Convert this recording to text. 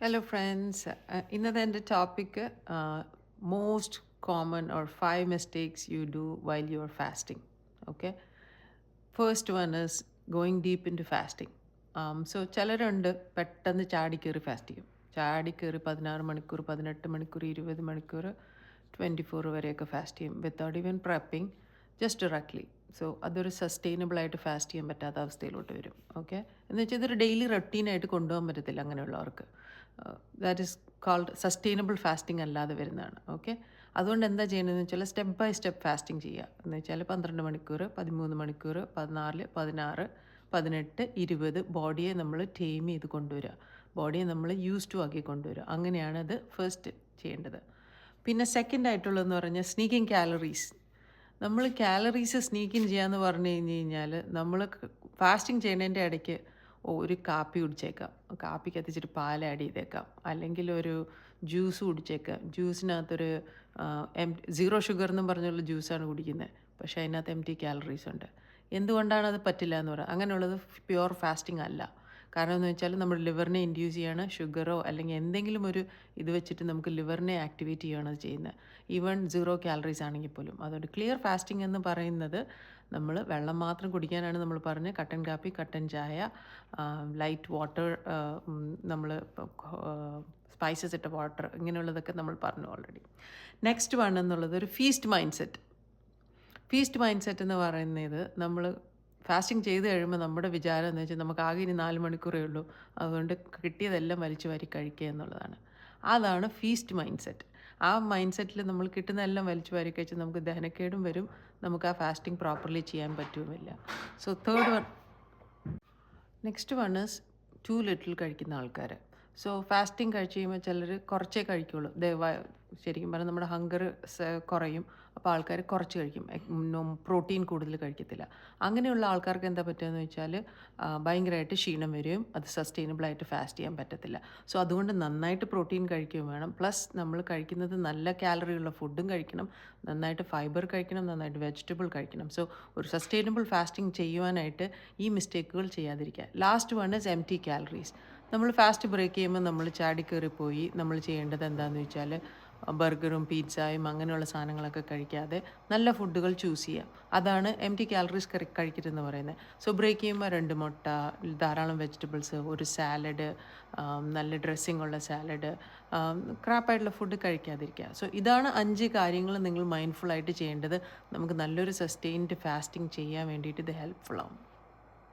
Hello, friends. ഇന്നത്തെ എൻ്റെ topic most common or 5 mistakes you do while you are fasting. Okay, first one is going deep into fasting. So ചിലരുണ്ട് പെട്ടെന്ന് ചാടിക്കയറി fast ചെയ്യും. ചാടിക്കയറി 16 മണിക്കൂർ, 18 മണിക്കൂർ, 20 മണിക്കൂർ, 24 വരെയൊക്കെ ഫാസ്റ്റ് ചെയ്യും without even prepping, just directly. So അതൊരു സസ്റ്റൈനബിൾ ആയിട്ട് ഫാസ്റ്റ് ചെയ്യാൻ പറ്റാത്ത അവസ്ഥയിലോട്ട് വരും. ഓക്കെ, എന്ന് വെച്ചാൽ ഇതൊരു ഡെയിലി റൊട്ടീനായിട്ട് കൊണ്ടുപോകാൻ പറ്റത്തില്ല അങ്ങനെയുള്ളവർക്ക്. That is called sustainable fasting അല്ലാതെ വരുന്നതാണ്. ഓക്കെ, അതുകൊണ്ട് എന്താ ചെയ്യേണ്ടതെന്ന് വെച്ചാൽ സ്റ്റെപ്പ് ബൈ സ്റ്റെപ്പ് ഫാസ്റ്റിംഗ് ചെയ്യുക. എന്ന് വെച്ചാൽ 12 മണിക്കൂർ, 13 മണിക്കൂർ, 14, 16, 18, 20 ബോഡിയെ നമ്മൾ ടൈം ചെയ്ത് കൊണ്ടുവരിക. ബോഡിയെ നമ്മൾ യൂസ് ടു ആക്കി കൊണ്ടുവരിക. അങ്ങനെയാണ് അത് ഫസ്റ്റ് ചെയ്യേണ്ടത്. പിന്നെ സെക്കൻഡ് ആയിട്ടുള്ളതെന്ന് പറഞ്ഞാൽ സ്നീക്കിങ് കാലറീസ്. നമ്മൾ കാലറീസ് സ്നീക്കിങ് ചെയ്യാന്ന് പറഞ്ഞു കഴിഞ്ഞാൽ നമ്മൾ ഫാസ്റ്റിംഗ് ചെയ്യുന്നതിൻ്റെ ഇടയ്ക്ക് ഒരു കാപ്പി കുടിച്ചേക്കാം, കാപ്പിക്കകത്ത് ഇച്ചിരി പാൽ ആഡ് ചെയ്തേക്കാം, അല്ലെങ്കിൽ ഒരു ജ്യൂസ് കുടിച്ചേക്കാം. ജ്യൂസിനകത്തൊരു സീറോ ഷുഗർ എന്നും പറഞ്ഞുള്ള ജ്യൂസാണ് കുടിക്കുന്നത്, പക്ഷേ അതിനകത്ത് എംപ്റ്റി കാലറീസ് ഉണ്ട്. എന്തുകൊണ്ടാണ് അത് പറ്റില്ല എന്ന് പറയുക? അങ്ങനെയുള്ളത് പ്യുവർ ഫാസ്റ്റിംഗ് അല്ല. കാരണം എന്ന് വെച്ചാൽ നമ്മുടെ ലിവറിനെ ഇൻഡ്യൂസ് ചെയ്യാണ്, ഷുഗറോ അല്ലെങ്കിൽ എന്തെങ്കിലും ഒരു ഇത് വെച്ചിട്ട് നമുക്ക് ലിവറിനെ ആക്ടിവേറ്റ് ചെയ്യുകയാണ് അത് ചെയ്യുന്നത്, ഈവൻ സീറോ കാലറീസ് ആണെങ്കിൽ പോലും. അതുകൊണ്ട് ക്ലിയർ ഫാസ്റ്റിംഗ് എന്ന് പറയുന്നത് നമ്മൾ വെള്ളം മാത്രം കുടിക്കാനാണ് നമ്മൾ പറഞ്ഞത്. കട്ടൻ കാപ്പി, കട്ടൻ ചായ, ലൈറ്റ് വാട്ടർ, നമ്മൾ സ്പൈസസ് ഇട്ട വാട്ടർ, ഇങ്ങനെയുള്ളതൊക്കെ നമ്മൾ പറഞ്ഞു ഓൾറെഡി. നെക്സ്റ്റ് വൺ എന്നുള്ളത് ഒരു feast mind set. Feast mind set എന്ന് പറയുന്നത് നമ്മൾ ഫാസ്റ്റിംഗ് ചെയ്ത് കഴിയുമ്പോൾ നമ്മുടെ വിചാരം എന്ന് വെച്ചാൽ നമുക്ക് ആകെ ഇനി 4 മണിക്കൂറേ ഉള്ളൂ, അതുകൊണ്ട് കിട്ടിയതെല്ലാം വലിച്ചു വാരി കഴിക്കുക എന്നുള്ളതാണ്. അതാണ് ഫീസ്റ്റ് മൈൻഡ് സെറ്റ്. ആ മൈൻഡ് സെറ്റിൽ നമ്മൾ കിട്ടുന്നതെല്ലാം വലിച്ചു വാരി കഴിച്ച് നമുക്ക് ദഹനക്കേടും വരും, നമുക്ക് ആ ഫാസ്റ്റിംഗ് പ്രോപ്പർലി ചെയ്യാൻ പറ്റുമില്ല. So third one, next one is too little കഴിക്കുന്ന ആൾക്കാർ. സോ ഫാസ്റ്റിംഗ് കഴിച്ച് കഴിയുമ്പോൾ ചിലർ കുറച്ചേ കഴിക്കുള്ളൂ. ശരിക്കും പറഞ്ഞാൽ നമ്മുടെ ഹങ്കർ കുറയും, അപ്പോൾ ആൾക്കാർ കുറച്ച് കഴിക്കും, പ്രോട്ടീൻ കൂടുതൽ കഴിക്കത്തില്ല. അങ്ങനെയുള്ള ആൾക്കാർക്ക് എന്താ പറ്റുകയെന്ന് വെച്ചാൽ ഭയങ്കരമായിട്ട് ക്ഷീണം വരികയും അത് സസ്റ്റൈനബിളായിട്ട് ഫാസ്റ്റ് ചെയ്യാൻ പറ്റത്തില്ല. സോ അതുകൊണ്ട് നന്നായിട്ട് പ്രോട്ടീൻ കഴിക്കുകയും വേണം. പ്ലസ് നമ്മൾ കഴിക്കുന്നത് നല്ല കാലറിയുള്ള ഫുഡും കഴിക്കണം, നന്നായിട്ട് ഫൈബർ കഴിക്കണം, നന്നായിട്ട് വെജിറ്റബിൾ കഴിക്കണം. സോ ഒരു സസ്റ്റൈനബിൾ ഫാസ്റ്റിംഗ് ചെയ്യുവാനായിട്ട് ഈ മിസ്റ്റേക്കുകൾ ചെയ്യാതിരിക്കുക. Last one is empty calories. നമ്മൾ ഫാസ്റ്റ് ബ്രേക്ക് ചെയ്യുമ്പോൾ നമ്മൾ ചാടിക്കയറിപ്പോയി നമ്മൾ ചെയ്യേണ്ടത് എന്താണെന്ന് വെച്ചാൽ ബർഗറും പിസ്സയും അങ്ങനെയുള്ള സാധനങ്ങളൊക്കെ കഴിക്കാതെ നല്ല ഫുഡുകൾ ചൂസ് ചെയ്യാം. അതാണ് എംപ്റ്റി കാലറീസ് കഴിക്കരുതെന്ന് പറയുന്നത്. സോ ബ്രേക്ക് ചെയ്യുമ്പോൾ 2 മുട്ട, ധാരാളം വെജിറ്റബിൾസ്, ഒരു സാലഡ്, നല്ല ഡ്രസ്സിംഗ് ഉള്ള സാലഡ്, ക്രാപ്പായിട്ടുള്ള ഫുഡ് കഴിക്കാതിരിക്കുക. സോ ഇതാണ് 5 കാര്യങ്ങൾ നിങ്ങൾ മൈൻഡ്ഫുള്ളായിട്ട് ചെയ്യേണ്ടത്. നമുക്ക് നല്ലൊരു സസ്റ്റെയിൻഡ് ഫാസ്റ്റിംഗ് ചെയ്യാൻ വേണ്ടിയിട്ട് ഇത് ഹെൽപ്ഫുൾ ആവും.